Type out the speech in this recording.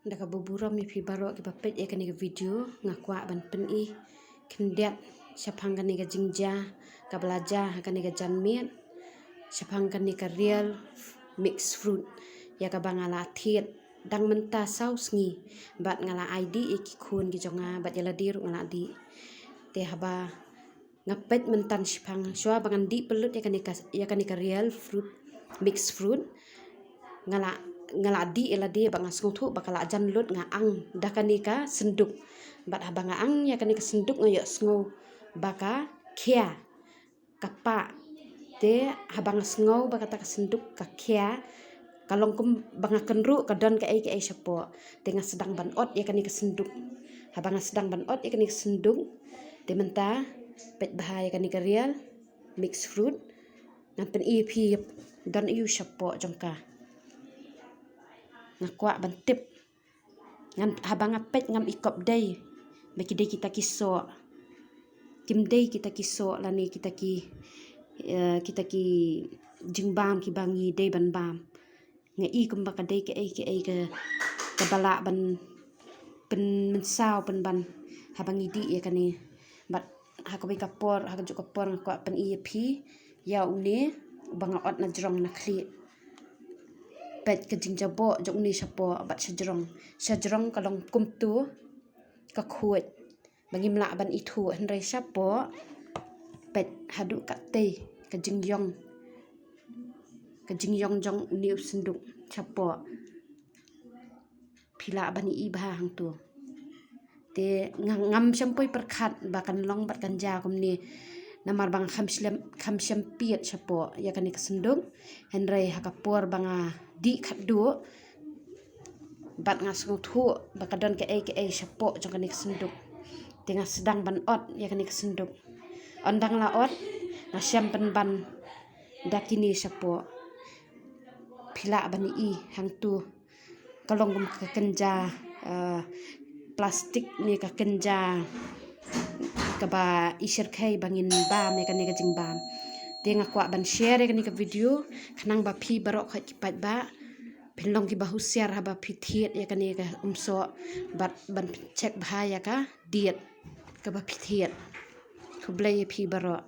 Daka bubura mi pi baro ke bapet ya kani ke video ngakwa ban pen I kendiat syapang kani ke jingja ka belajar kani ke janmian syapang kani ke real mixed fruit ya ka bangala thiet dang menta saus ngi bat ngala ID ki khun ki jonga bat yala dir ngala di te haba ngapet mentan syapang syua bangan di pelut ya kani ke real fruit mixed fruit ngala di ela di banga sungthu bakala jan lut nga ang dakani ka senduk bat habanga ang ya kani ka senduk ngayo sngo baka khia kapa te habang sngo baka ta ka senduk ka khia kalong kum banga kenru kadon ka ai syapo tengah sedang ban ot ya kani ka senduk habanga sedang ban ot ya kani ka senduk te menta pet bahaya kani ka real mixed fruit ngan I phi don iu syapo jongka ngakwa bantip ngan habang apet ngam ikop dai bagi dai kita kiso kim dai kita kiso lani kita ki jingbam ki bangi dai ban bam ngai kum baka dai ke ai ke bala ban pen mensau pen ban habang idi ya kani bat hakabi kapor hakajuk kapor ngakwa pen I phi ya une banga ot na jrong na khli pet ke jingjabo jong ni syapo bat syajrong kalong kumtu ka khuat bagi mla ban itu henre syapo pet hadu ka te ke jingyong jong ni senduk syapo phila ban I bah hang tu te ngam syampoi perkhat bakan long bat kanja kum ni namar bang kham syampit syapo ya kani kesenduk henre hakapor banga di khadu bat ngasung thu bakadon ke ai syapo jong kani kesenduk tengah sedang ban ot ya kani kesenduk ondang la ot ngasyam pen ban dakini syapo phila bani I hang tu kalong kum ka kenja plastik ni ka kenja kaba isir khai bangin bam ya kani ka jingbam te ngakwa ban share kani ka video khanang ba phi barok khat kipat ba phinlong ki bahusiar haba phi thiet ya kani ka umso bat ban check bha ya ka diet ka ba phi thiet khublai phi barok